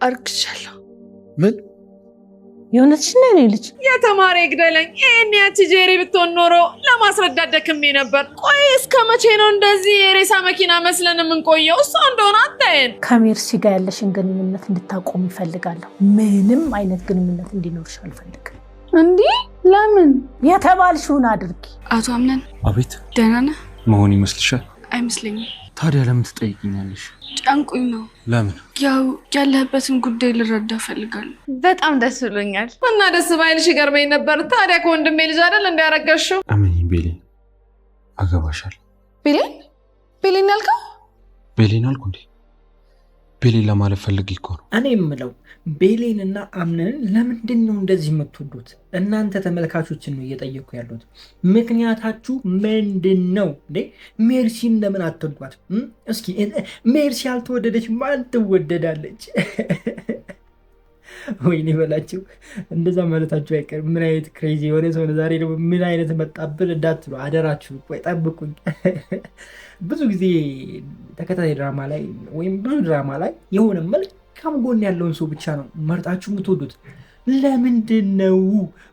አርግሻለሁ። ምን? የእውነትሽን ነው ልጅ? የተማሪ ግደለኝ። ይሄን ያቺ ጄሪ ብትሆን ኖሮ ለማስረዳት ደክሜ ነበር። ቆይ እስከ መቼ ነው እንደዚህ የሬሳ መኪና መስለን የምንቆየው? እሷ እንደሆነ አታየን። ከሜርሲ ጋር ያለሽን ግንኙነት እንድታቆም ይፈልጋለሁ። ምንም አይነት ግንኙነት እንዲኖርሽ አልፈልግም። እንዲህ ለምን? የተባልሽውን አድርጊ። አቶ አምነን። አቤት። ደህና ነህ? መሆን ይመስልሻል? አይመስለኝም። ታዲያ ለምን ትጠይቂኛለሽ? ጨንቁኝ ነው። ለምን? ያው ያለህበትን ጉዳይ ልረዳ እፈልጋለሁ። በጣም ደስ ብሎኛል። እና ደስ ባይልሽ ይገርመኝ ነበር። ታዲያ ከወንድሜ ልጅ አይደል እንዲያረጋሽው? አመኝ ቤሌን አገባሻለሁ። ቤሌን? ቤሌን ያልከው? ቤሌን አልኩ እንዴ? ቤሌን ለማለት ፈልጌ እኮ ነው። እኔ የምለው ቤሌንና አምነንን ለምንድን ነው እንደዚህ የምትወዱት? እናንተ ተመልካቾችን ነው እየጠየኩ ያሉት። ምክንያታችሁ ምንድን ነው እንዴ? ሜርሲን ለምን አትወዷት? እስኪ ሜርሲ ያልተወደደች ማን ትወደዳለች? ወይኔ በላችሁ። እንደዛ ማለታችሁ አይቀርም። ምን አይነት ክሬዚ የሆነ ሰው ዛሬ ደግሞ ምን አይነት መጣብን እንዳትሉ አደራችሁ። ቆይ ጠብቁኝ። ብዙ ጊዜ ተከታታይ ድራማ ላይ ወይም ብዙ ድራማ ላይ የሆነ መልካም ጎን ያለውን ሰው ብቻ ነው መርጣችሁ የምትወዱት። ለምንድን ነው?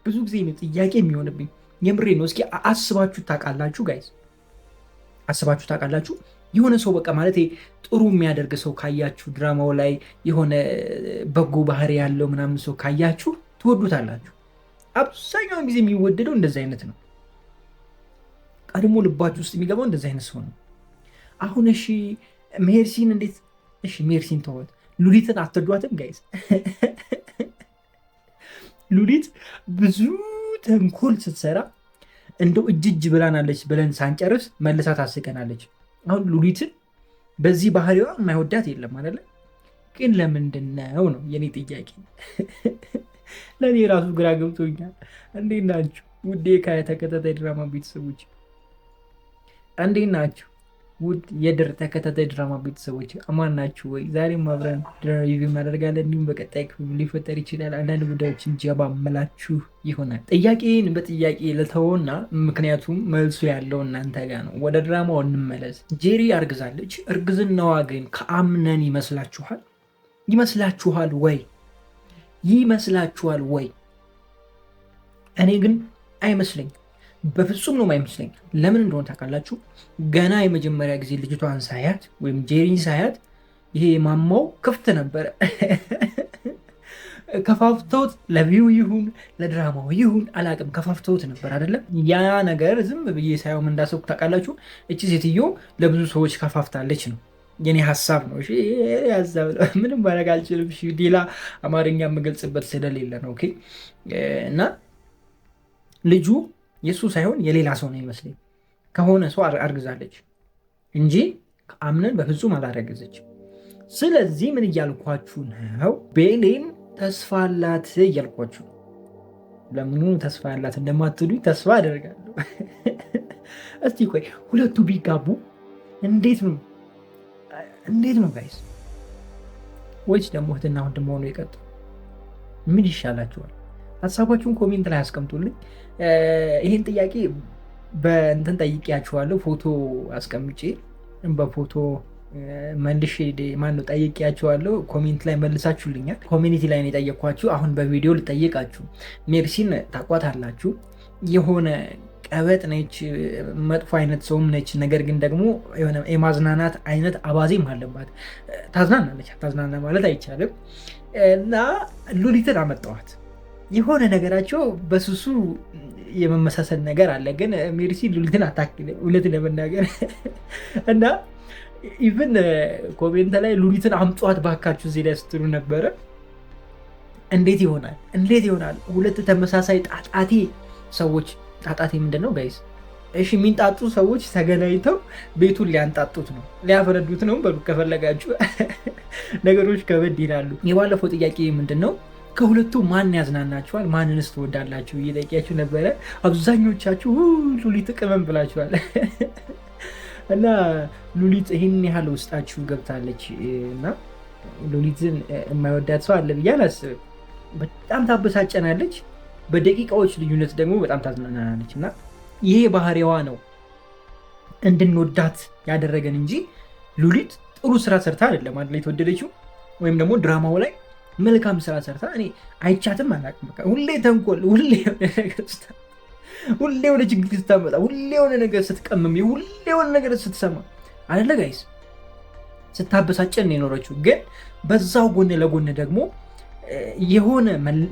ብዙ ጊዜ ነው ጥያቄ የሚሆንብኝ። የምሬ ነው። እስኪ አስባችሁ ታውቃላችሁ ጋይዝ? አስባችሁ ታውቃላችሁ? የሆነ ሰው በቃ ማለት ጥሩ የሚያደርግ ሰው ካያችሁ፣ ድራማው ላይ የሆነ በጎ ባህሪ ያለው ምናምን ሰው ካያችሁ ትወዱታላችሁ። አብዛኛውን ጊዜ የሚወደደው እንደዚህ አይነት ነው። ቀድሞ ልባችሁ ውስጥ የሚገባው እንደዚህ አይነት ሰው ነው። አሁን እሺ ሜርሲን እንዴት? እሺ ሜርሲን ተወት። ሉሊትን አትወዷትም ጋይዝ? ሉሊት ብዙ ተንኮል ስትሰራ እንደው እጅ ብላናለች ብለን ሳንጨርስ መልሳ ታስቀናለች። አሁን ሉሊትን በዚህ ባህሪዋ የማይወዳት የለም አይደለ? ግን ለምንድን ነው ነው የኔ ጥያቄ። ለእኔ ራሱ ግራ ገብቶኛል። እንዴት ናችሁ ውዴ ከተከታታይ ድራማ ቤተሰቦች? እንዴት ናችሁ ውድ የድር ተከታታይ ድራማ ቤተሰቦች? አማን ናችሁ ወይ? ዛሬም አብረን ሪቪው እናደርጋለን። እንዲሁም በቀጣይ ሊፈጠር ይችላል አንዳንድ ጉዳዮችን ጀባ መላችሁ ይሆናል። ጥያቄን በጥያቄ ልተውና ምክንያቱም መልሱ ያለው እናንተ ጋር ነው። ወደ ድራማው እንመለስ። ጄሪ አርግዛለች። እርግዝናዋ ግን ከአምነን ይመስላችኋል? ይመስላችኋል ወይ? ይመስላችኋል ወይ? እኔ ግን አይመስለኝም። በፍጹም ነው አይመስለኝ። ለምን እንደሆነ ታውቃላችሁ? ገና የመጀመሪያ ጊዜ ልጅቷን ሳያት ወይም ጄሪን ሳያት ይሄ ማማው ክፍት ነበረ። ከፋፍተውት ለቪው ይሁን ለድራማው ይሁን አላቅም፣ ከፋፍተውት ነበር አይደለም? ያ ነገር ዝም ብዬ ሳይሆን እንዳሰብኩ ታውቃላችሁ? እቺ ሴትዮ ለብዙ ሰዎች ከፋፍታለች ነው የኔ ሀሳብ ነው። እሺ ያዛብ ምንም ማድረግ አልችልም። እሺ ሌላ አማርኛ የምገልጽበት ስለሌለ ነው። ኦኬ። እና ልጁ የሱ ሳይሆን የሌላ ሰው ነው ይመስለኝ። ከሆነ ሰው አርግዛለች እንጂ አምነን በፍጹም አላረገዘች። ስለዚህ ምን እያልኳችሁ ነው? ቤሌን ተስፋ አላት እያልኳችሁ። ለምኑ ተስፋ አላት እንደማትሉኝ ተስፋ አደርጋለሁ። እስቲ ቆይ ሁለቱ ቢጋቡ እንዴት ነው ጋይስ? ወይስ ደግሞ እህትና ወንድም ሆኖ ይቀጥሉ? ምን ይሻላችኋል? ሀሳባችሁን ኮሜንት ላይ አስቀምጡልኝ። ይህን ጥያቄ በእንትን ጠይቄያችኋለሁ። ፎቶ አስቀምጬ በፎቶ መልሼ ማነው ጠይቄያችኋለሁ። ኮሜንት ላይ መልሳችሁልኛል። ኮሚኒቲ ላይ ነው የጠየኳችሁ። አሁን በቪዲዮ ልጠይቃችሁ። ሜርሲን ታቋታላችሁ። የሆነ ቀበጥ ነች፣ መጥፎ አይነት ሰውም ነች። ነገር ግን ደግሞ የሆነ የማዝናናት አይነት አባዜም አለባት። ታዝናናለች። ታዝናና ማለት አይቻልም። እና ሉሊትን አመጣዋት። የሆነ ነገራቸው በሱሱ የመመሳሰል ነገር አለ። ግን ሜርሲ ሉሊትን አታክልም እውነት ለመናገር። እና ኢቨን ኮሜንት ላይ ሉሊትን አምጧት ባካችሁ እዚህ ላይ ስትሉ ነበረ። እንዴት ይሆናል? ሁለት ተመሳሳይ ጣጣቴ ሰዎች። ጣጣቴ ምንድን ነው ጋይስ? እሺ የሚንጣጡ ሰዎች ተገናኝተው ቤቱን ሊያንጣጡት ነው፣ ሊያፈነዱት ነው በሉ ከፈለጋችሁ። ነገሮች ከበድ ይላሉ። የባለፈው ጥያቄ ምንድን ነው? ከሁለቱ ማን ያዝናናችኋል? ማንንስ ትወዳላችሁ? እየጠቂያችሁ ነበረ። አብዛኞቻችሁ ሉሊት ቅመም ብላችኋል። እና ሉሊት ይህን ያህል ውስጣችሁ ገብታለች እና ሉሊትን የማይወዳት ሰው አለ ብዬ አላስብም። በጣም ታበሳጨናለች። በደቂቃዎች ልዩነት ደግሞ በጣም ታዝናናለች። እና ይሄ ባህሪዋ ነው እንድንወዳት ያደረገን እንጂ ሉሊት ጥሩ ስራ ሰርታ አይደለም አይደል የተወደደችው። ወይም ደግሞ ድራማው ላይ መልካም ስራ ሰርታ እኔ አይቻትም አላውቅም። በቃ ሁሌ ተንኮል፣ ሁሌ የሆነ ችግር ስታመጣ፣ ሁሌ የሆነ ነገር ስትቀምም፣ ሁሌ የሆነ ነገር ስትሰማ አይደለ ጋይስ ስታበሳጨን ነው የኖረችው። ግን በዛው ጎን ለጎን ደግሞ የሆነ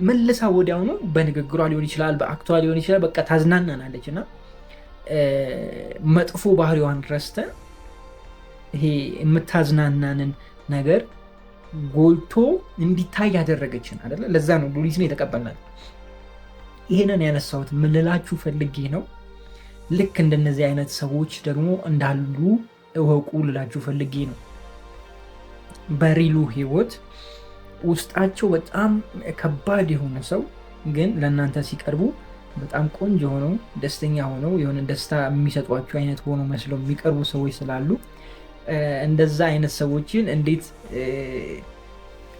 መልሳ ወዲያውኑ በንግግሯ ሊሆን ይችላል፣ በአክቷ ሊሆን ይችላል፣ በቃ ታዝናናናለች እና መጥፎ ባህሪዋን ረስተን ይሄ የምታዝናናንን ነገር ጎልቶ እንዲታይ ያደረገችን አይደለ? ለዛ ነው ሉሊትን የተቀበልናት። ይሄንን ያነሳሁት ምን ልላችሁ ፈልጌ ነው፣ ልክ እንደነዚህ አይነት ሰዎች ደግሞ እንዳሉ እወቁ ልላችሁ ፈልጌ ነው። በሪሉ ህይወት ውስጣቸው በጣም ከባድ የሆነ ሰው ግን ለእናንተ ሲቀርቡ በጣም ቆንጆ ሆነው ደስተኛ ሆነው የሆነ ደስታ የሚሰጧቸው አይነት ሆነው መስለው የሚቀርቡ ሰዎች ስላሉ እንደዛ አይነት ሰዎችን እንዴት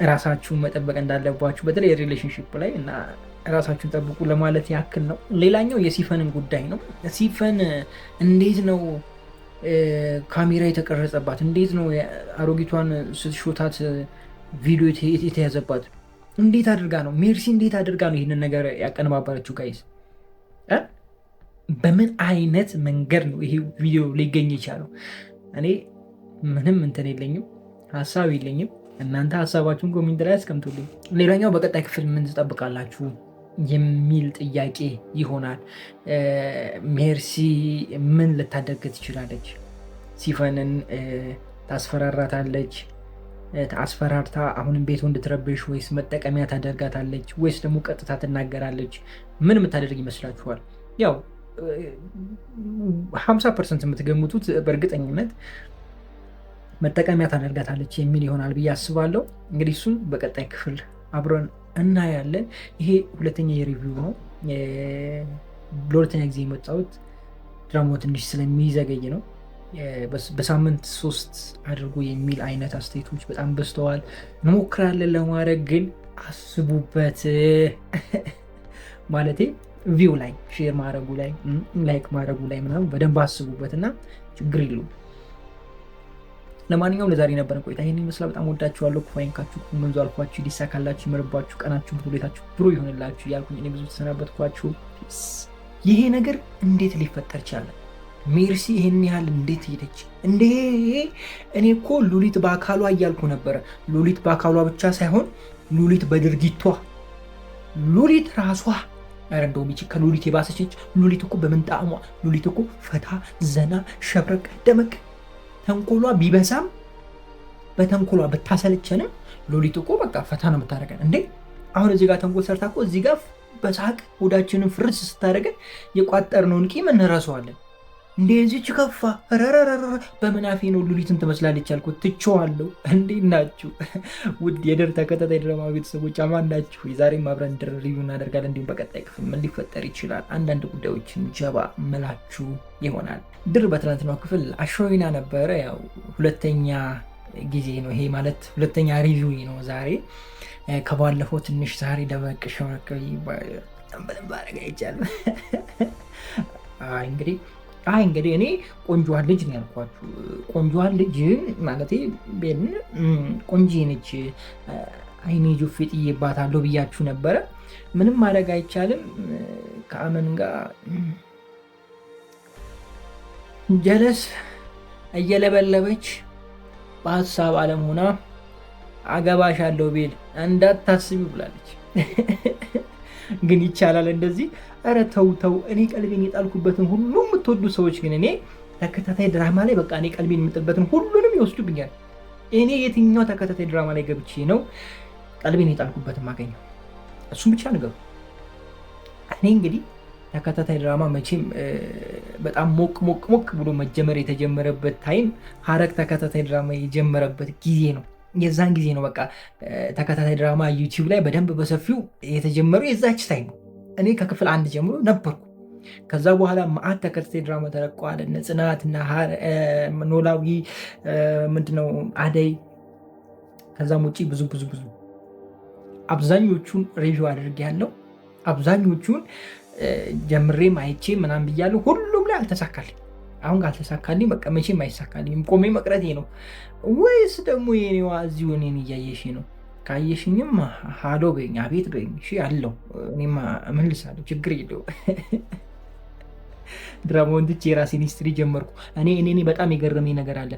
ራሳችሁን መጠበቅ እንዳለባችሁ በተለይ ሪሌሽንሽፕ ላይ እና ራሳችሁን ጠብቁ ለማለት ያክል ነው። ሌላኛው የሲፈንን ጉዳይ ነው። ሲፈን እንዴት ነው ካሜራ የተቀረጸባት? እንዴት ነው አሮጊቷን ስትሾታት ቪዲዮ የተያዘባት? እንዴት አድርጋ ነው ሜርሲ እንዴት አድርጋ ነው ይህንን ነገር ያቀነባበረችው? ጋይስ በምን አይነት መንገድ ነው ይሄ ቪዲዮ ሊገኝ የቻለው? እኔ ምንም እንትን የለኝም፣ ሀሳብ የለኝም። እናንተ ሀሳባችሁን ኮሜንት ላይ አስቀምጡልኝ። ሌላኛው በቀጣይ ክፍል ምን ትጠብቃላችሁ የሚል ጥያቄ ይሆናል። ሜርሲ ምን ልታደርግ ትችላለች? ሲፈንን ታስፈራራታለች? አስፈራርታ አሁንም ቤቱ እንድትረብሽ ወይስ መጠቀሚያ ታደርጋታለች? ወይስ ደግሞ ቀጥታ ትናገራለች? ምን የምታደርግ ይመስላችኋል? ያው 50% የምትገምቱት በእርግጠኝነት መጠቀሚያ ታደርጋታለች የሚል ይሆናል ብዬ አስባለሁ። እንግዲህ እሱን በቀጣይ ክፍል አብረን እናያለን። ይሄ ሁለተኛ የሪቪው ነው። ለሁለተኛ ጊዜ የመጣሁት ድራማው ትንሽ ስለሚዘገይ ነው። በሳምንት 3 አድርጎ የሚል አይነት አስተያየቶች በጣም በዝተዋል። እንሞክራለን ለማድረግ ግን አስቡበት። ማለቴ ቪው ላይ ሼር ማድረጉ ላይ ላይክ ማድረጉ ላይ ምናምን በደንብ አስቡበት እና ችግር የለውም። ለማንኛውም ለዛሬ ነበረን ቆይታ ይህን ይመስላል። በጣም ወዳችኋለሁ። ክፉ አይንካችሁ፣ መንዙ አልኳችሁ፣ ሊሳካላችሁ፣ ይመርባችሁ፣ ቀናችሁ ብሩሌታችሁ ብሩ ይሆንላችሁ እያልኩኝ እኔ ብዙ ተሰናበትኳችሁ። ይሄ ነገር እንዴት ሊፈጠር ቻለ? ሜርሲ ይህን ያህል እንዴት ሄደች እንዴ? እኔ እኮ ሉሊት በአካሏ እያልኩ ነበረ። ሉሊት በአካሏ ብቻ ሳይሆን ሉሊት በድርጊቷ፣ ሉሊት ራሷ እንደውም ይቺ ከሉሊት የባሰች ሉሊት እኮ በምንጣዕሟ፣ ሉሊት እኮ ፈታ ዘና ሸብረቅ ደመቅ ተንኮሏ ቢበዛም በተንኮሏ ብታሰለቸንም ሉሊት እኮ በቃ ፈታ ነው የምታደርገን እንዴ። አሁን እዚህ ጋር ተንኮል ሰርታ እኮ እዚህ ጋር በሳቅ ሆዳችንን ፍርስ ስታደርገን የቋጠርነውን ቂም እንረሳዋለን። እንደዚች ከፋ ረረረረ በመናፌ ነው ሉሊትን ትመስላለች ያልኩት። ትቼዋለሁ። እንዴት ናችሁ ውድ የድር ተከታታይ ድራማ ቤተሰቦች? አማን ናችሁ? የዛሬም አብረን ድር ሪቪው እናደርጋለን። እንዲሁም በቀጣይ ክፍል ምን ሊፈጠር ይችላል አንዳንድ ጉዳዮችን ጀባ ምላችሁ ይሆናል። ድር በትናንትናው ክፍል አሾይና ነበረ። ያው ሁለተኛ ጊዜ ነው ይሄ ማለት ሁለተኛ ሪቪው ነው ዛሬ። ከባለፈው ትንሽ ዛሬ ደመቅ ሸመቅ በደንብ አደረጋ ይቻላል። እንግዲህ እኔ ቆንጆዋን ልጅ ነው ያልኳችሁ። ቆንጆዋን ልጅ ማለቴ ቆንጆ ነች፣ አይኔ ጆፌ ጥዬባታለሁ ብያችሁ ነበረ። ምንም ማድረግ አይቻልም። ከአመን ጋር ጀለስ እየለበለበች በሀሳብ አለም ሆና አገባሻለሁ ቤል እንዳታስቢ ብላለች። ግን ይቻላል እንደዚህ? ኧረ ተው። እኔ ቀልቤን የጣልኩበትን ሁሉ የምትወዱ ሰዎች ግን እኔ ተከታታይ ድራማ ላይ በቃ እኔ ቀልቤን የምጥልበትን ሁሉንም ይወስዱብኛል። እኔ የትኛው ተከታታይ ድራማ ላይ ገብቼ ነው ቀልቤን የጣልኩበትን ማገኘው? እሱም ብቻ ንገሩ። እኔ እንግዲህ ተከታታይ ድራማ መቼም በጣም ሞቅ ብሎ መጀመር የተጀመረበት ታይም ሐረግ ተከታታይ ድራማ የጀመረበት ጊዜ ነው። የዛን ጊዜ ነው በቃ ተከታታይ ድራማ ዩቲዩብ ላይ በደንብ በሰፊው የተጀመሩ የዛች ታይም ነው። እኔ ከክፍል 1 ጀምሮ ነበርኩ። ከዛ በኋላ ማአት ተከታታይ ድራማ ተለቀዋል። እነ ጽናትና ኖላዊ ምንድነው አደይ፣ ከዛም ውጪ ብዙ አብዛኞቹን ሪቪው አድርጌያለሁ። አብዛኞቹን ጀምሬም አይቼ ምናምን ብያለሁ። ሁሉም ላይ አልተሳካልኝ። አሁን ካልተሳካልኝ በቃ መቼም አይሳካልኝም። ቆሜ መቅረቴ ነው ወይስ ደግሞ የኔዋ እዚሁ እኔን እያየሽ ነው? ካየሽኝም ሃሎ በይኝ፣ አቤት በይኝ። እሺ አለው፣ እኔማ እመልሳለሁ፣ ችግር የለውም። ድራማውን ትቼ የራሴን ሂስትሪ ጀመርኩ። እኔ በጣም የገረመኝ ነገር አለ።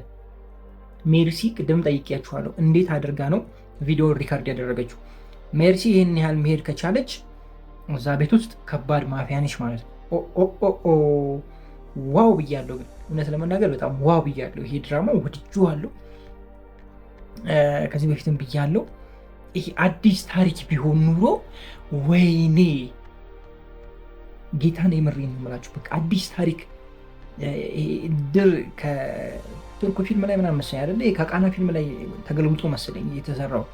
ሜርሲ ቅድም ጠይቄያችኋለሁ፣ እንዴት አድርጋ ነው ቪዲዮ ሪካርድ ያደረገችው? ሜርሲ ይህን ያህል መሄድ ከቻለች እዛ ቤት ውስጥ ከባድ ማፊያ ነች ማለት ነው። ዋው ብያለሁ፣ ግን እውነት ለመናገር በጣም ዋው ብያለሁ። ይሄ ድራማ ወድጄዋለሁ። ከዚህ በፊትም ብያለሁ፣ ይሄ አዲስ ታሪክ ቢሆን ኑሮ ወይኔ ጌታን የምሬን ነው የምላችሁ። በቃ አዲስ ታሪክ ድር ከቱርክ ፊልም ላይ ምናምን መሰለኝ አይደለ? ከቃና ፊልም ላይ ተገልብጦ መሰለኝ የተሰራው።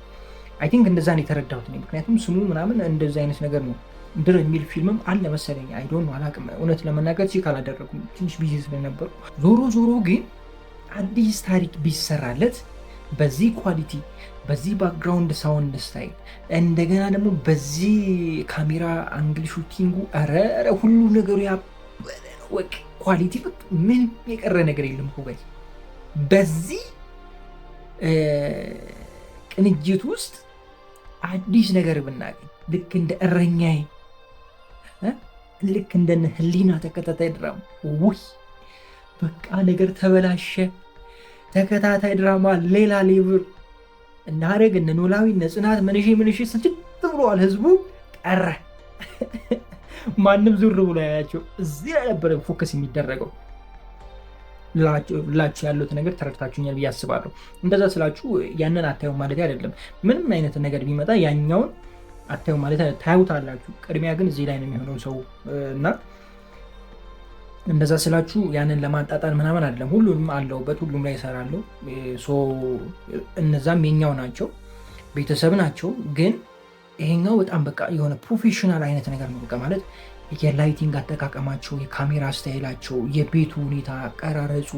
አይ ቲንክ እንደዛ ነው የተረዳሁት፣ ምክንያቱም ስሙ ምናምን እንደዛ አይነት ነገር ነው። ድር የሚል ፊልምም አለ መሰለኝ። አይ ዶንት ኖ አላውቅም፣ እውነት ለመናገር ቼክ አላደረኩም ትንሽ ቢዚ ስለነበሩ። ዞሮ ግን አዲስ ታሪክ ቢሰራለት በዚህ ኳሊቲ፣ በዚህ ባክግራውንድ ሳውንድ ስታይል፣ እንደገና ደግሞ በዚህ ካሜራ አንግል ሹቲንጉ፣ ኧረ ሁሉ ነገሩ ያበደ ነው። ኳሊቲ ምን የቀረ ነገር የለም እኮ ጋር በዚህ ቅንጅት ውስጥ አዲስ ነገር ብናገኝ ልክ እንደ እረኛዬ፣ ልክ እንደ ህሊና ተከታታይ ድራማ ውይ በቃ ነገር ተበላሸ። ተከታታይ ድራማ ሌላ ሌቭል እናደርግ እነ ኖላዊ እነ ጽናት ምንሽ ስልችት ብሏል። ህዝቡ ቀረ። ማንም ዙር ብሎ ያያቸው እዚህ ላይ ነበረ ፎከስ የሚደረገው። ላችሁ ያሉት ነገር ተረድታችሁኛል ብዬ አስባለሁ። እንደዛ ስላችሁ ያንን አታዩ ማለት አይደለም። ምንም አይነት ነገር ቢመጣ ያኛውን አታዩ ማለት ታዩታላችሁ። ቅድሚያ ግን እዚህ ላይ ነው የሚሆነው ሰው እና እንደዛ ስላችሁ ያንን ለማጣጣል ምናምን አይደለም። ሁሉንም አለውበት፣ ሁሉም ላይ ይሰራሉ። እነዛም የኛው ናቸው፣ ቤተሰብ ናቸው። ግን ይሄኛው በጣም በቃ የሆነ ፕሮፌሽናል አይነት ነገር ነው። በቃ ማለት የላይቲንግ አጠቃቀማቸው፣ የካሜራ ስታይላቸው፣ የቤቱ ሁኔታ፣ አቀራረጹ፣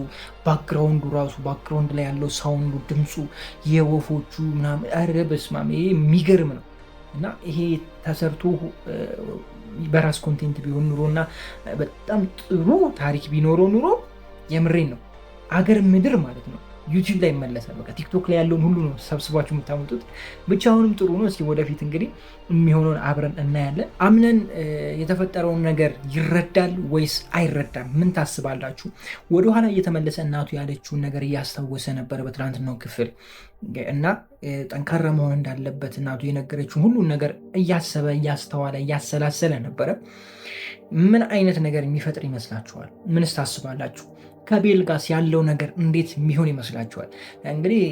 ባክግራውንዱ ራሱ ባክግራውንድ ላይ ያለው ሳውንዱ፣ ድምፁ፣ የወፎቹ ምናምን ኧረ በስመ አብ ይሄ የሚገርም ነው እና ይሄ ተሰርቶ በራስ ኮንቴንት ቢሆን ኑሮ እና በጣም ጥሩ ታሪክ ቢኖረው ኑሮ የምሬን ነው አገር ምድር ማለት ነው ዩቲዩብ ላይ ይመለሳል። በቃ ቲክቶክ ላይ ያለውን ሁሉ ነው ሰብስባችሁ የምታመጡት። ብቻውንም ጥሩ ነው። እስኪ ወደፊት እንግዲህ የሚሆነውን አብረን እናያለን። አምነን የተፈጠረውን ነገር ይረዳል ወይስ አይረዳም? ምን ታስባላችሁ? ወደኋላ እየተመለሰ እናቱ ያለችውን ነገር እያስታወሰ ነበረ በትናንትናው ክፍል እና ጠንካራ መሆን እንዳለበት እናቱ የነገረችውን ሁሉን ነገር እያሰበ እያስተዋለ እያሰላሰለ ነበረ። ምን አይነት ነገር የሚፈጥር ይመስላችኋል? ምንስ ታስባላችሁ? ከቤል ጋር ያለው ነገር እንዴት የሚሆን ይመስላችኋል? እንግዲህ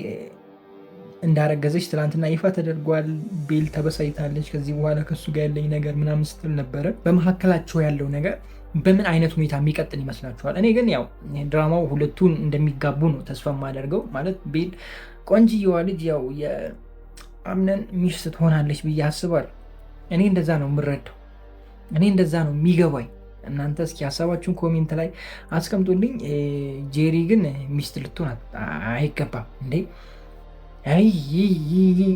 እንዳረገዘች ትናንትና ይፋ ተደርጓል። ቤል ተበሳይታለች። ከዚህ በኋላ ከሱ ጋር ያለኝ ነገር ምናምን ስትል ነበረ። በመካከላቸው ያለው ነገር በምን አይነት ሁኔታ የሚቀጥል ይመስላችኋል? እኔ ግን ያው ድራማው ሁለቱን እንደሚጋቡ ነው ተስፋ የማደርገው። ማለት ቤል ቆንጅየዋ ልጅ ያው የአምነን ሚስት ትሆናለች ብዬ አስባለሁ። እኔ እንደዛ ነው የምረዳው። እኔ እንደዛ ነው የሚገባኝ። እናንተ እስኪ ሀሳባችሁን ኮሜንት ላይ አስቀምጡልኝ። ጄሪ ግን ሚስት ልትሆን አይገባም እንዴ!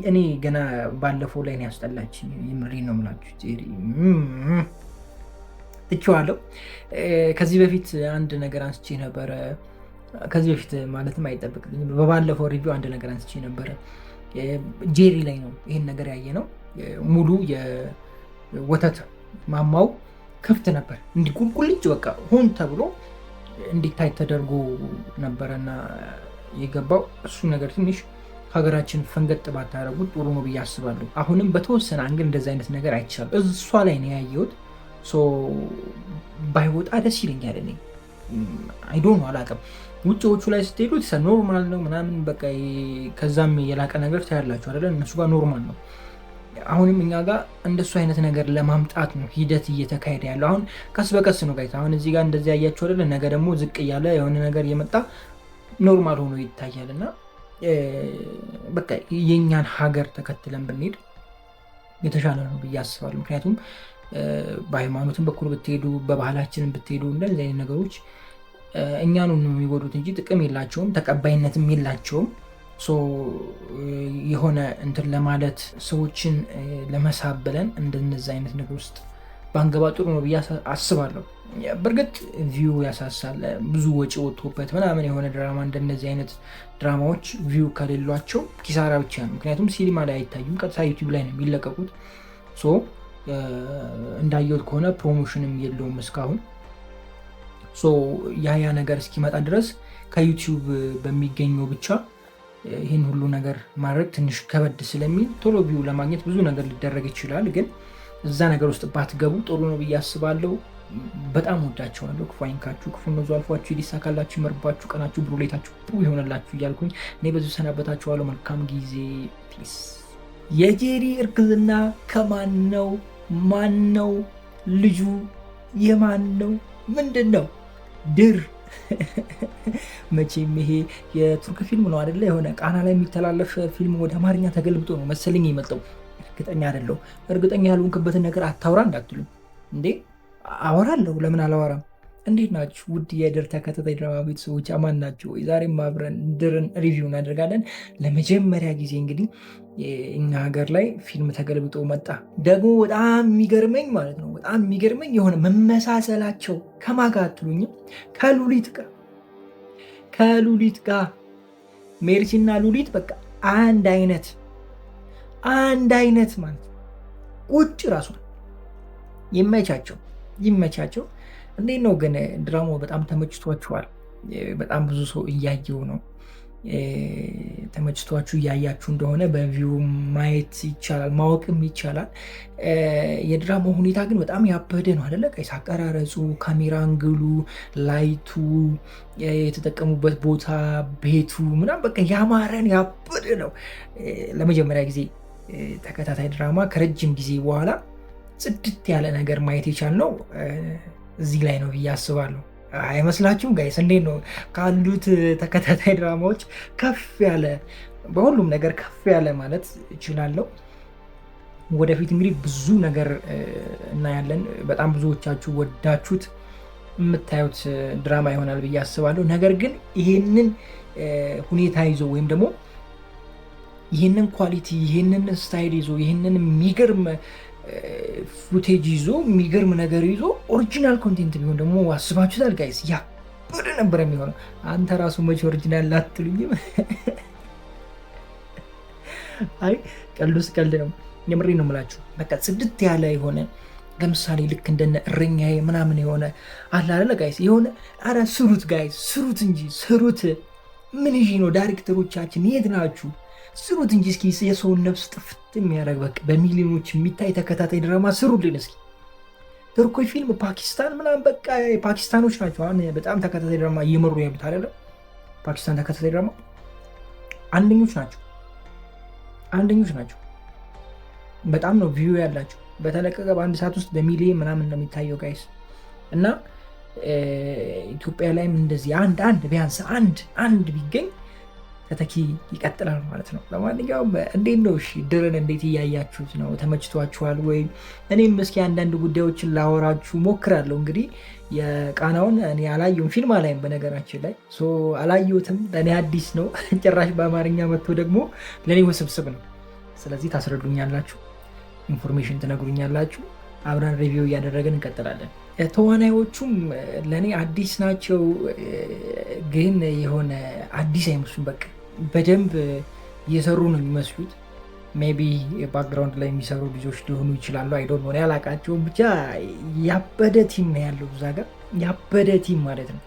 እኔ ገና ባለፈው ላይ ነው ያስጠላች። የምሬን ነው የምላችሁ። ጄሪ ትቼዋለሁ። ከዚህ በፊት አንድ ነገር አንስቼ ነበረ። ከዚህ በፊት ማለትም አይጠበቅልኝም። በባለፈው ሪቪው አንድ ነገር አንስቼ ነበረ። ጄሪ ላይ ነው ይህን ነገር ያየ ነው። ሙሉ የወተት ማማው ክፍት ነበር። እንዲህ ቁልቁልጭ በቃ ሆን ተብሎ እንዲታይ ተደርጎ ነበረና የገባው እሱ ነገር ትንሽ ሀገራችን ፈንገጥ ባታረጉት ጥሩ ነው ብዬ አስባለሁ። አሁንም በተወሰነ አንግል እንደዚህ አይነት ነገር አይቻልም። እሷ ላይ ነው ያየሁት። ባይወጣ ደስ ይለኛል። እኔ አይዶን አላውቅም። ውጭዎቹ ላይ ስትሄዱት ኖርማል ነው ምናምን በቃ ከዛም የላቀ ነገር ታያላችሁ አይደለ? እነሱ ጋር ኖርማል ነው። አሁንም እኛ ጋር እንደሱ አይነት ነገር ለማምጣት ነው ሂደት እየተካሄደ ያለው። አሁን ቀስ በቀስ ነው ጋይታ። አሁን እዚህ ጋር እንደዚህ ያያችሁ አይደለ? ነገ ደግሞ ዝቅ እያለ የሆነ ነገር እየመጣ ኖርማል ሆኖ ይታያል። እና በቃ የእኛን ሀገር ተከትለን ብንሄድ የተሻለ ነው ብዬ አስባለሁ። ምክንያቱም በሃይማኖትን በኩል ብትሄዱ፣ በባህላችን ብትሄዱ እንደዚህ አይነት ነገሮች እኛኑ ነው የሚጎዱት እንጂ ጥቅም የላቸውም፣ ተቀባይነትም የላቸውም። የሆነ እንትን ለማለት ሰዎችን ለመሳብ ብለን እንደነዚህ አይነት ነገር ውስጥ ባንገባ ጥሩ ነው ብዬ አስባለሁ። በእርግጥ ቪው ያሳሳል፣ ብዙ ወጪ ወጥቶበት ምናምን የሆነ ድራማ እንደነዚህ አይነት ድራማዎች ቪው ከሌሏቸው ኪሳራ ብቻ ነው። ምክንያቱም ሲኒማ ላይ አይታዩም፣ ቀጥታ ዩቲዩብ ላይ ነው የሚለቀቁት። እንዳየሁት ከሆነ ፕሮሞሽንም የለውም እስካሁን። ያ ነገር እስኪመጣ ድረስ ከዩቲዩብ በሚገኘው ብቻ ይህን ሁሉ ነገር ማድረግ ትንሽ ከበድ ስለሚል ቶሎ ቪው ለማግኘት ብዙ ነገር ሊደረግ ይችላል። ግን እዛ ነገር ውስጥ ባትገቡ ጥሩ ነው ብዬ አስባለሁ። በጣም ወዳቸዋለሁ። ክፉ አይንካችሁ፣ ክፉ መዙ አልፏችሁ፣ ሊሳካላችሁ፣ ይመርባችሁ፣ ቀናችሁ ብሩ፣ ሌታችሁ ጥሩ ይሆንላችሁ እያልኩኝ እኔ በዚሁ ሰናበታችኋለሁ። መልካም ጊዜ ፒስ። የጄሪ እርግዝና ከማን ነው? ማን ነው ልጁ? የማን ነው? ምንድን ነው? ድር መቼም ይሄ የቱርክ ፊልም ነው አይደለ? የሆነ ቃና ላይ የሚተላለፍ ፊልም ወደ አማርኛ ተገልብጦ ነው መሰለኝ የመጣው። እርግጠኛ አይደለሁ። እርግጠኛ ያልሆንክበትን ነገር አታውራ እንዳትሉኝ እንዴ። አወራለሁ፣ ለምን አላወራም? እንዴት ናችሁ ውድ የድር ተከታታይ ድራማ ቤተሰቦች፣ አማን ናቸው? ዛሬም አብረን ድርን ሪቪው እናደርጋለን። ለመጀመሪያ ጊዜ እንግዲህ እኛ ሀገር ላይ ፊልም ተገልብጦ መጣ። ደግሞ በጣም የሚገርመኝ ማለት ነው፣ በጣም የሚገርመኝ የሆነ መመሳሰላቸው ከማን ጋር አትሉኝም? ከሉሊት ጋር ሜርሲና ሉሊት በቃ አንድ አይነት ማለት ቁጭ ራሷን ይመቻቸው። እንዴት ነው ግን ድራማው? በጣም ተመችቷችኋል? በጣም ብዙ ሰው እያየው ነው። ተመችቷችሁ እያያችሁ እንደሆነ በቪው ማየት ይቻላል፣ ማወቅም ይቻላል። የድራማው ሁኔታ ግን በጣም ያበደ ነው አይደለ? ቀይስ አቀራረጹ፣ ካሜራ አንግሉ፣ ላይቱ፣ የተጠቀሙበት ቦታ፣ ቤቱ ምናምን በቃ ያማረን ያበደ ነው። ለመጀመሪያ ጊዜ ተከታታይ ድራማ ከረጅም ጊዜ በኋላ ጽድት ያለ ነገር ማየት የቻልነው እዚህ ላይ ነው ብዬ አስባለሁ። አይመስላችሁም ጋይስ? እንዴት ነው ካሉት ተከታታይ ድራማዎች ከፍ ያለ፣ በሁሉም ነገር ከፍ ያለ ማለት እችላለሁ። ወደፊት እንግዲህ ብዙ ነገር እናያለን። በጣም ብዙዎቻችሁ ወዳችሁት የምታዩት ድራማ ይሆናል ብዬ አስባለሁ። ነገር ግን ይህንን ሁኔታ ይዞ ወይም ደግሞ ይህንን ኳሊቲ፣ ይህንን ስታይል ይዞ ይህንን የሚገርም ፉቴጅ ይዞ የሚገርም ነገር ይዞ ኦሪጂናል ኮንቴንት ቢሆን ደግሞ አስባችሁታል ጋይስ? ያበደ ነበር የሚሆነው። አንተ ራሱ መቼ ኦሪጂናል ላትሉኝም? አይ ቀልዱስ ቀልድ ነው፣ የምሬ ነው የምላችሁ። በቃ ጽድት ያለ የሆነ ለምሳሌ ልክ እንደነ እረኛዬ ምናምን የሆነ አለ አይደለ ጋይስ? የሆነ አረ ስሩት ጋይስ፣ ስሩት እንጂ ስሩት። ምን ይዤ ነው? ዳይሬክተሮቻችን የት ናችሁ? ስሩት እንጂ እስኪ የሰውን ነፍስ ጥፍት የሚያደርግ በቃ በሚሊዮኖች የሚታይ ተከታታይ ድራማ ስሩልን እስኪ። ቱርኮች ፊልም ፓኪስታን ምናምን በቃ ፓኪስታኖች ናቸው አሁን በጣም ተከታታይ ድራማ እየመሩ ያሉት አይደለ? ፓኪስታን ተከታታይ ድራማ አንደኞች ናቸው። በጣም ነው ቪው ያላቸው። በተለቀቀ በአንድ ሰዓት ውስጥ በሚሊዮን ምናምን ነው የሚታየው ጋይስ። እና ኢትዮጵያ ላይም እንደዚህ አንድ ቢያንስ አንድ ቢገኝ ተተኪ ይቀጥላል ማለት ነው። ለማንኛውም እንዴት ነው ድርን እንዴት እያያችሁት ነው? ተመችቷችኋል ወይ? እኔም እስኪ አንዳንድ ጉዳዮችን ላወራችሁ ሞክራለሁ። እንግዲህ የቃናውን እኔ አላየሁም፣ ፊልም አላይም በነገራችን ላይ አላየሁትም። ለእኔ አዲስ ነው ጭራሽ በአማርኛ መጥቶ ደግሞ ለእኔ ውስብስብ ነው። ስለዚህ ታስረዱኛላችሁ፣ ኢንፎርሜሽን ትነግሩኛላችሁ። አብረን ሪቪው እያደረግን እንቀጥላለን። ተዋናዮቹም ለእኔ አዲስ ናቸው፣ ግን የሆነ አዲስ አይመስሉም። በቃ በደንብ እየሰሩ ነው የሚመስሉት። ሜይ ቢ ባክግራውንድ ላይ የሚሰሩ ልጆች ሊሆኑ ይችላሉ። አይዶን ሆነ ያላቃቸውም። ብቻ ያበደ ቲም ነው ያለው እዛ ጋር፣ ያበደ ቲም ማለት ነው።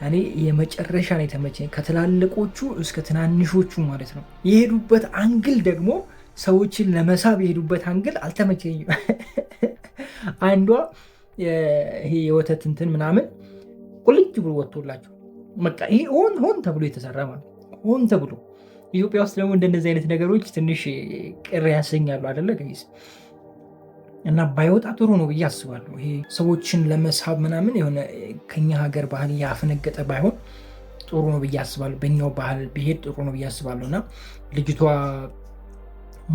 እኔ የመጨረሻ ነው የተመቸኝ፣ ከትላልቆቹ እስከ ትናንሾቹ ማለት ነው። የሄዱበት አንግል ደግሞ ሰዎችን ለመሳብ የሄዱበት አንግል አልተመቸኝም። አንዷ ይሄ የወተት እንትን ምናምን ቁልጭ ብሎ ወጥቶላቸው በቃ ይሄ ሆን ተብሎ የተሰራ ማለት ሆን ተብሎ። ኢትዮጵያ ውስጥ ደግሞ እንደነዚህ አይነት ነገሮች ትንሽ ቅር ያሰኛሉ አይደለ ጋይስ? እና ባይወጣ ጥሩ ነው ብዬ አስባለሁ። ይሄ ሰዎችን ለመሳብ ምናምን የሆነ ከኛ ሀገር ባህል ያፈነገጠ ባይሆን ጥሩ ነው ብዬ አስባለሁ። በኛው ባህል ቢሄድ ጥሩ ነው ብዬ አስባለሁ። እና ልጅቷ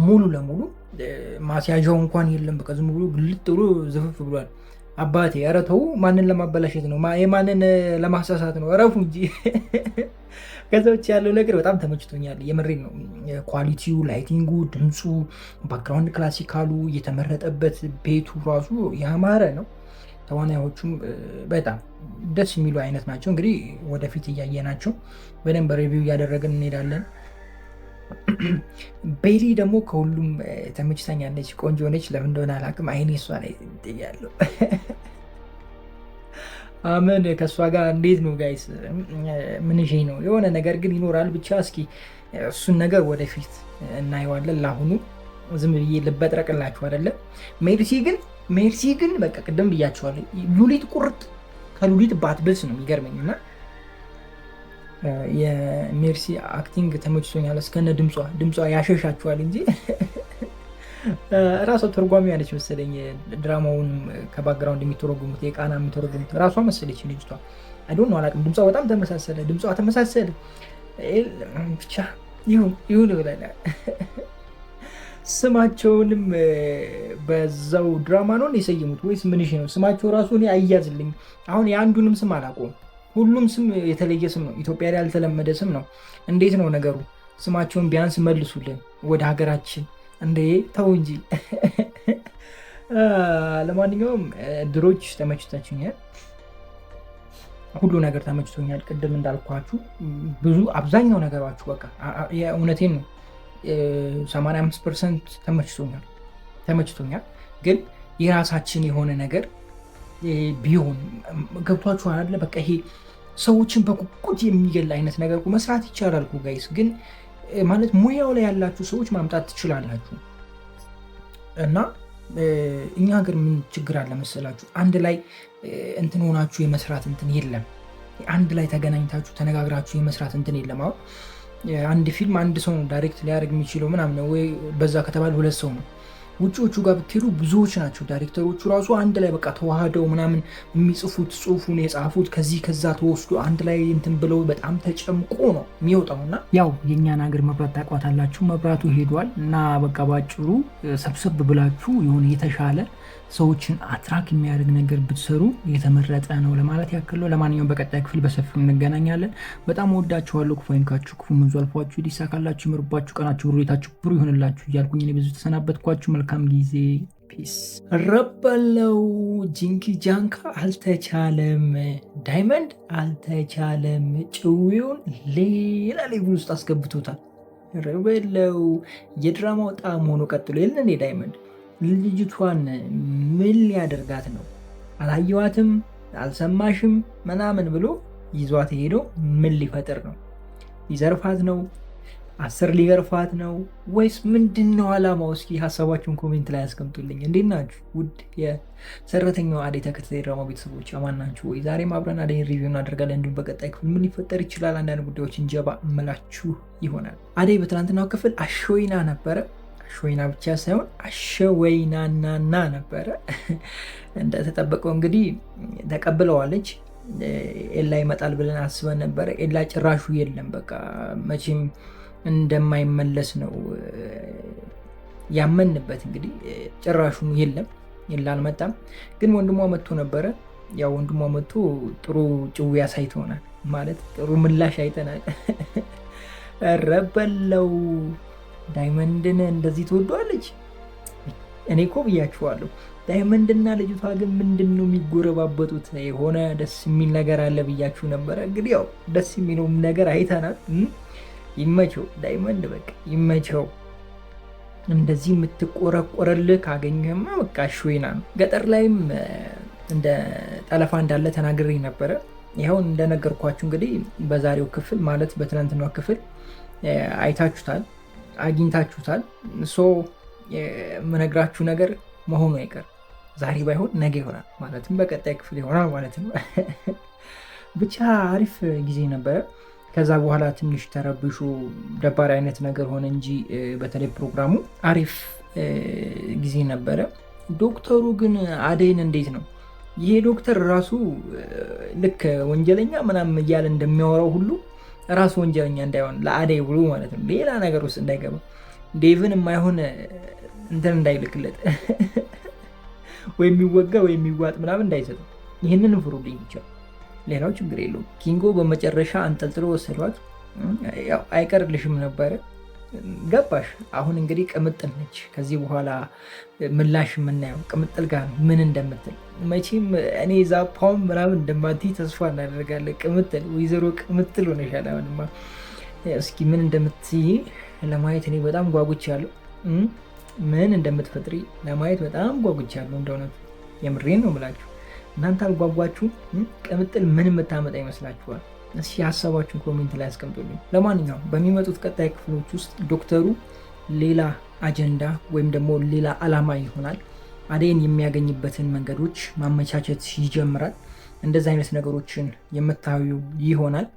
ሙሉ ለሙሉ ማስያዣው እንኳን የለም። በቃ ዝም ብሎ ግልጥ ብሎ ዝፍፍ ብሏል። አባቴ ኧረ ተው፣ ማንን ለማበላሸት ነው? የማንን ለማሳሳት ነው? እረፉ እንጂ። ከዛ ውጭ ያለው ነገር በጣም ተመችቶኛል። የምሬን ነው። ኳሊቲው፣ ላይቲንጉ፣ ድምፁ፣ ባክግራውንድ ክላሲካሉ እየተመረጠበት ቤቱ ራሱ ያማረ ነው። ተዋናዮቹም በጣም ደስ የሚሉ አይነት ናቸው። እንግዲህ ወደፊት እያየናቸው በደንብ ሪቪው እያደረግን እንሄዳለን። ቤሊ ደግሞ ከሁሉም ተመችታኛለች። ቆንጆ ነች። ለምን እንደሆነ አላውቅም። አይኔ እሷ ላይ ጥያለሁ። አመን ከእሷ ጋር እንዴት ነው ጋይስ? ምን ነው የሆነ ነገር ግን ይኖራል። ብቻ እስኪ እሱን ነገር ወደፊት እናየዋለን። ለአሁኑ ዝም ብዬ ልበጥረቅላችሁ አይደለም። ሜርሲ ግን በቃ ቅድም ብያችኋለሁ። ሉሊት ቁርጥ ከሉሊት ባትብልስ ነው የሚገርመኝ። እና የሜርሲ አክቲንግ ተመችቶኛል። እስከነ ድምጿ ያሸሻችኋል እንጂ ራሷ ተርጓሚ ያለች መሰለኝ። ድራማውን ከባክግራውንድ የሚተረጉሙት የቃና የሚተረጉሙት ራሷ መሰለች ልጅቷ። አይዶን ነው አላውቅም። ድምጿ በጣም ተመሳሰለ። ብቻ ይሁን ብለናል። ስማቸውንም በዛው ድራማ ነው የሰየሙት ወይስ ምን ነው? ስማቸው ራሱ እኔ አያዝልኝ። አሁን የአንዱንም ስም አላውቀውም። ሁሉም ስም የተለየ ስም ነው። ኢትዮጵያ ላይ ያልተለመደ ስም ነው። እንዴት ነው ነገሩ? ስማቸውን ቢያንስ መልሱልን ወደ ሀገራችን። እንዴ ተው እንጂ። ለማንኛውም ድሮች ተመችታችኛል። ሁሉ ነገር ተመችቶኛል። ቅድም እንዳልኳችሁ አብዛኛው ነገራችሁ በቃ የእውነቴን ነው 85% ተመችቶኛል። ግን የራሳችን የሆነ ነገር ቢሆን ገብቷችሁ አለ። በቃ ይሄ ሰዎችን በቁቁት የሚገል አይነት ነገር መስራት ይቻላል ጋይስ። ግን ማለት ሙያው ላይ ያላችሁ ሰዎች ማምጣት ትችላላችሁ። እና እኛ ሀገር ምን ችግር አለ መሰላችሁ? አንድ ላይ እንትን ሆናችሁ የመስራት እንትን የለም። አንድ ላይ ተገናኝታችሁ ተነጋግራችሁ የመስራት እንትን የለም። አሁን አንድ ፊልም አንድ ሰው ነው ዳይሬክት ሊያደርግ የሚችለው ምናምን ወይ በዛ ከተባለ 2 ሰው ነው። ውጪዎቹ ጋር ብትሄዱ ብዙዎች ናቸው። ዳይሬክተሮቹ ራሱ አንድ ላይ በቃ ተዋህደው ምናምን የሚጽፉት ጽሁፉን የጻፉት ከዚህ ከዛ ተወስዶ አንድ ላይ እንትን ብለው በጣም ተጨምቆ ነው የሚወጣውና ያው የእኛን ሀገር መብራት ታውቋታላችሁ። መብራቱ ሄዷል እና በቃ ባጭሩ ሰብሰብ ብላችሁ የሆነ የተሻለ ሰዎችን አትራክ የሚያደርግ ነገር ብትሰሩ የተመረጠ ነው ለማለት ያክል ነው። ለማንኛውም በቀጣይ ክፍል በሰፊው እንገናኛለን። በጣም ወዳችኋለሁ። ክፉ አይንካችሁ፣ ክፉ መንዙ አልፏችሁ፣ ሊሳካላችሁ፣ ይመርባችሁ፣ ቀናችሁ ብሩታችሁ ብሩ ይሆንላችሁ እያልኩኝ እኔ ብዙ ተሰናበትኳችሁ። መልካም ጊዜ። ፒስ። ረበለው ጂንኪ ጃንካ አልተቻለም፣ ዳይመንድ አልተቻለም። ጭዊውን ሌላ ሌቭል ውስጥ አስገብቶታል። ረበለው የድራማው ጣም ሆኖ ቀጥሎ የለን ዳይመንድ ልጅቷን ምን ሊያደርጋት ነው? አላየዋትም፣ አልሰማሽም ምናምን ብሎ ይዟት ሄዶ ምን ሊፈጥር ነው? ሊዘርፋት ነው? 10 ሊገርፋት ነው ወይስ ምንድን ነው አላማው? እስኪ ሀሳባችሁን ኮሜንት ላይ ያስቀምጡልኝ። እንዴት ናችሁ ውድ የሰራተኛው አደይ ተከታታይ ድራማ ቤተሰቦች? አማን ናችሁ ወይ? ዛሬም አብረን አደይን ሪቪው እናደርጋለን። እንዲሁም በቀጣይ ክፍል ምን ሊፈጠር ይችላል አንዳንድ ጉዳዮችን ጀባ እምላችሁ ይሆናል። አደይ በትናንትናው ክፍል አሾይና ነበረ። አሸወይና ብቻ ሳይሆን አሸወይናናና ነበረ። እንደተጠበቀው እንግዲህ ተቀብለዋለች። ኤላ ይመጣል ብለን አስበን ነበረ። ኤላ ጭራሹ የለም። በቃ መቼም እንደማይመለስ ነው ያመንበት። እንግዲህ ጭራሹ የለም፣ ኤላ አልመጣም። ግን ወንድሟ መጥቶ ነበረ። ያው ወንድሟ መጥቶ ጥሩ ጭው ያሳይተውናል፣ ማለት ጥሩ ምላሽ አይተናል። ረበለው ዳይመንድን እንደዚህ ትወደዋለች? እኔ እኮ ብያችኋለሁ። ዳይመንድና ልጅቷ ግን ምንድን ነው የሚጎረባበጡት? የሆነ ደስ የሚል ነገር አለ ብያችሁ ነበረ። እንግዲህ ያው ደስ የሚለውም ነገር አይተናል። ይመቸው ዳይመንድ፣ በቃ ይመቸው። እንደዚህ የምትቆረቆረልህ ካገኘህማ በቃ አሾይና ነው። ገጠር ላይም እንደ ጠለፋ እንዳለ ተናግሬ ነበረ። ይኸውን እንደነገርኳችሁ እንግዲህ በዛሬው ክፍል ማለት በትናንትናው ክፍል አይታችሁታል፣ አግኝታችሁታል። የምነግራችሁ ነገር መሆኑ አይቀር ዛሬ ባይሆን ነገ ይሆናል፣ ማለትም በቀጣይ ክፍል ይሆናል ማለት ነው። ብቻ አሪፍ ጊዜ ነበረ። ከዛ በኋላ ትንሽ ተረብሾ ደባሪ አይነት ነገር ሆነ እንጂ በተለይ ፕሮግራሙ አሪፍ ጊዜ ነበረ። ዶክተሩ ግን አደይን እንዴት ነው ይሄ ዶክተር ራሱ ልክ ወንጀለኛ ምናምን እያለ እንደሚያወራው ሁሉ ራሱ ወንጀለኛ እንዳይሆን ለአደይ ብሎ ማለት ነው ሌላ ነገር ውስጥ እንዳይገባ ዴቭን የማይሆን እንትን እንዳይልክለት ወይ የሚወጋ ወይ የሚዋጥ ምናምን እንዳይሰጠው። ይህንን ፍሩልኝ ብቻ፣ ሌላው ችግር የለውም። ኪንጎ በመጨረሻ አንጠልጥሎ ወሰዷት። ያው አይቀርልሽም ነበረ፣ ገባሽ? አሁን እንግዲህ ቅምጥል ነች። ከዚህ በኋላ ምላሽ የምናየው ቅምጥል ጋር ነው፣ ምን እንደምትል። መቼም እኔ ዛፓውን ምናምን እንደማትይ ተስፋ እናደርጋለን። ቅምጥል፣ ወይዘሮ ቅምጥል ሆነሻል። አሁንማ እስኪ ምን እንደምትይ ለማየት እኔ በጣም ጓጉቻለሁ። ምን እንደምትፈጥሪ ለማየት በጣም ጓጉቻለሁ። እንደእውነቱ የምሬን ነው የምላችሁ። እናንተ አልጓጓችሁም? ቅምጥል ምን የምታመጣ ይመስላችኋል? እስኪ ሀሳባችሁን ኮሜንት ላይ አስቀምጡልኝ። ለማንኛውም በሚመጡት ቀጣይ ክፍሎች ውስጥ ዶክተሩ ሌላ አጀንዳ ወይም ደግሞ ሌላ ዓላማ ይሆናል። አደይን የሚያገኝበትን መንገዶች ማመቻቸት ይጀምራል። እንደዚህ አይነት ነገሮችን የምታዩ ይሆናል።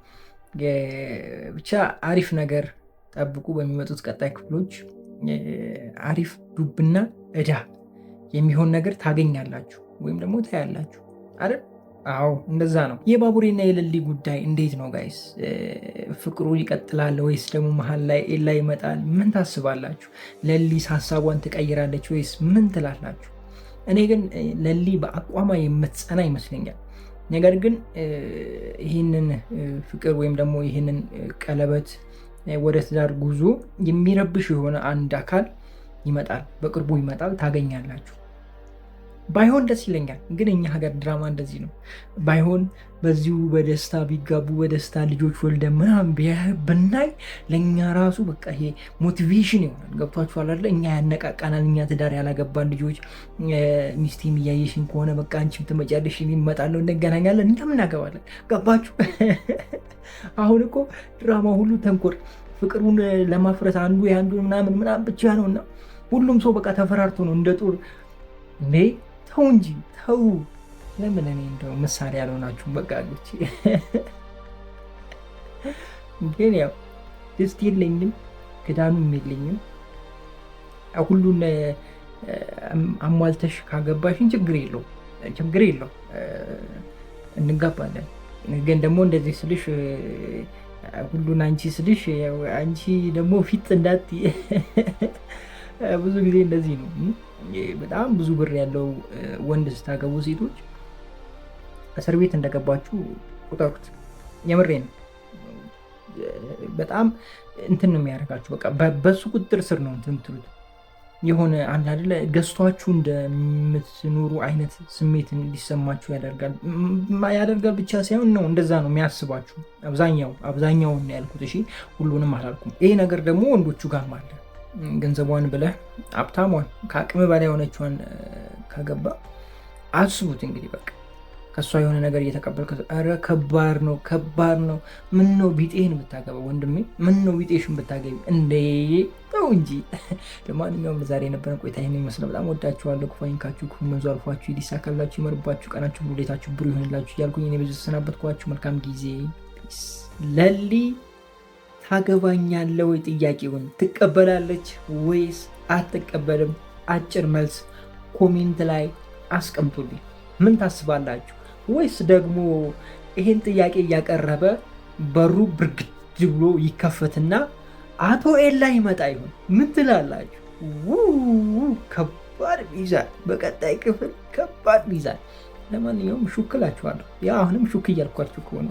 ብቻ አሪፍ ነገር ጠብቁ። በሚመጡት ቀጣይ ክፍሎች አሪፍ ዱብና እዳ የሚሆን ነገር ታገኛላችሁ ወይም ደግሞ ታያላችሁ አይደል? አዎ እንደዛ ነው። የባቡሬና የለሊ ጉዳይ እንዴት ነው ጋይስ? ፍቅሩ ይቀጥላል ወይስ ደግሞ መሀል ላይ ኤላ ይመጣል? ምን ታስባላችሁ? ለሊስ ሀሳቧን ትቀይራለች ወይስ ምን ትላላችሁ? እኔ ግን ለሊ በአቋማ የምትጸና ይመስለኛል። ነገር ግን ይህንን ፍቅር ወይም ደግሞ ይህንን ቀለበት ወደ ትዳር ጉዞ የሚረብሽ የሆነ አንድ አካል ይመጣል፣ በቅርቡ ይመጣል፣ ታገኛላችሁ። ባይሆን ደስ ይለኛል፣ ግን እኛ ሀገር ድራማ እንደዚህ ነው። ባይሆን በዚሁ በደስታ ቢጋቡ በደስታ ልጆች ወልደ ምናምን ብናይ ለእኛ ራሱ በቃ ይሄ ሞቲቬሽን ይሆናል። ገብቷችኋል አይደለ? እኛ ያነቃቃናል። እኛ ትዳር ያላገባን ልጆች ሚስቴም እያየሽን ከሆነ በቃ አንቺም ትመጫለሽ፣ እመጣለሁ፣ እንገናኛለን፣ እኛም እናገባለን። ገባችሁ? አሁን እኮ ድራማ ሁሉ ተንኮር ፍቅሩን ለማፍረስ አንዱ የአንዱን ምናምን ብቻ ነው እና ሁሉም ሰው በቃ ተፈራርቶ ነው እንደ ጦር እንዴ። ተው እንጂ ተው። ለምን እኔ እንደው ምሳሌ ያልሆናችሁ በቃ ልጅ ግን ያው ደስት የለኝም ክዳኑም የለኝም። ሁሉን አሟልተሽ ካገባሽን ችግር የለው እንጋባለን። ግን ደግሞ እንደዚህ ስልሽ ሁሉን አንቺ ስልሽ አንቺ ደግሞ ፊት እንዳት ብዙ ጊዜ እንደዚህ ነው። በጣም ብዙ ብር ያለው ወንድ ስታገቡ ሴቶች እስር ቤት እንደገባችሁ ቁጠሩት። የምሬ ነው። በጣም እንትን ነው የሚያደርጋችሁ። በቃ በሱ ቁጥጥር ስር ነው እንትን የምትሉት። የሆነ አንድ አይደለ ገዝቷችሁ እንደምትኖሩ አይነት ስሜት እንዲሰማችሁ ያደርጋል ብቻ ሳይሆን ነው እንደዛ ነው የሚያስባችሁ። አብዛኛውን ያልኩት፣ እሺ ሁሉንም አላልኩም። ይሄ ነገር ደግሞ ወንዶቹ ጋር አለ። ገንዘቧን ብለህ ሀብታሟን ከአቅም በላይ የሆነችዋን ካገባ አስቡት እንግዲህ በቃ ከእሷ የሆነ ነገር እየተቀበልክ፣ ኧረ ከባድ ነው። ምን ነው ቢጤህን ብታገባ ወንድሜ፣ ምን ነው ቢጤሽን ብታገቢ እንዴ! ተው እንጂ። ለማንኛውም ዛሬ የነበረን ቆይታ ይህን ይመስላል። በጣም ወዳችኋለሁ። ክፉ መንዙ አልፏችሁ፣ ይሳካላችሁ፣ ይመርባችሁ፣ ቀናችሁ ሙሉ ሌታችሁ ብሩ ይሆንላችሁ እያልኩኝ እኔ በዚህ ተሰናበትኳችሁ። መልካም ጊዜ። ለሊ ታገባኛለህ ወይ? ጥያቄውን ትቀበላለች ወይስ አትቀበልም? አጭር መልስ ኮሜንት ላይ አስቀምጡልኝ። ምን ታስባላችሁ? ወይስ ደግሞ ይሄን ጥያቄ እያቀረበ በሩ ብርግድ ብሎ ይከፈትና አቶ ኤላ ይመጣ ይሆን? ምን ትላላችሁ? ከባድ ሚዛን፣ በቀጣይ ክፍል ከባድ ሚዛን። ለማንኛውም ሹክ እላችኋለሁ። ያ አሁንም ሹክ እያልኳችሁ ከሆነ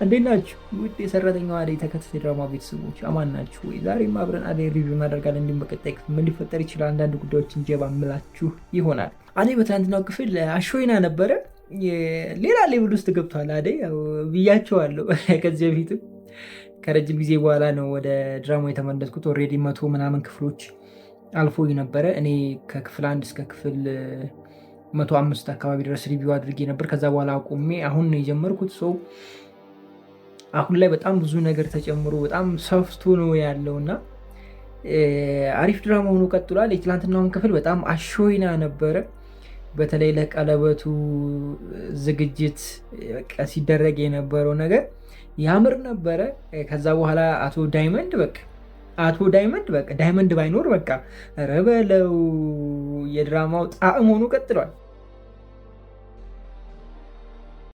እንዴት ናችሁ? ውድ የሰራተኛዋ አደይ ተከታታይ ድራማ ቤተሰቦች አማን ናችሁ ወይ? ዛሬም አብረን አደይ ሪቪው እናደርጋለን። እንዲሁም በቀጣይ ክፍል ምን ሊፈጠር ይችላል አንዳንድ ጉዳዮችን ጀባ ምላችሁ ይሆናል። አደይ በትናንትናው ክፍል አሾይና ነበረ። ሌላ ሌቭል ውስጥ ገብቷል አደይ ብያቸዋለሁ። ከዚህ በፊትም ከረጅም ጊዜ በኋላ ነው ወደ ድራማ የተመለስኩት። ኦልሬዲ 100 ምናምን ክፍሎች አልፎ ነበረ። እኔ ከክፍል 1 እስከ ክፍል 105 አካባቢ ድረስ ሪቪው አድርጌ ነበር። ከዛ በኋላ አቁሜ አሁን ነው የጀመርኩት። ሰው አሁን ላይ በጣም ብዙ ነገር ተጨምሮ በጣም ሰፍቶ ነው ያለውና አሪፍ ድራማ ሆኖ ቀጥሏል። የትላንትናውን ክፍል በጣም አሾይና ነበረ። በተለይ ለቀለበቱ ዝግጅት ሲደረግ የነበረው ነገር ያምር ነበረ። ከዛ በኋላ አቶ ዳይመንድ ዳይመንድ ባይኖር በቃ ረበለው የድራማው ጣዕም ሆኖ ቀጥሏል።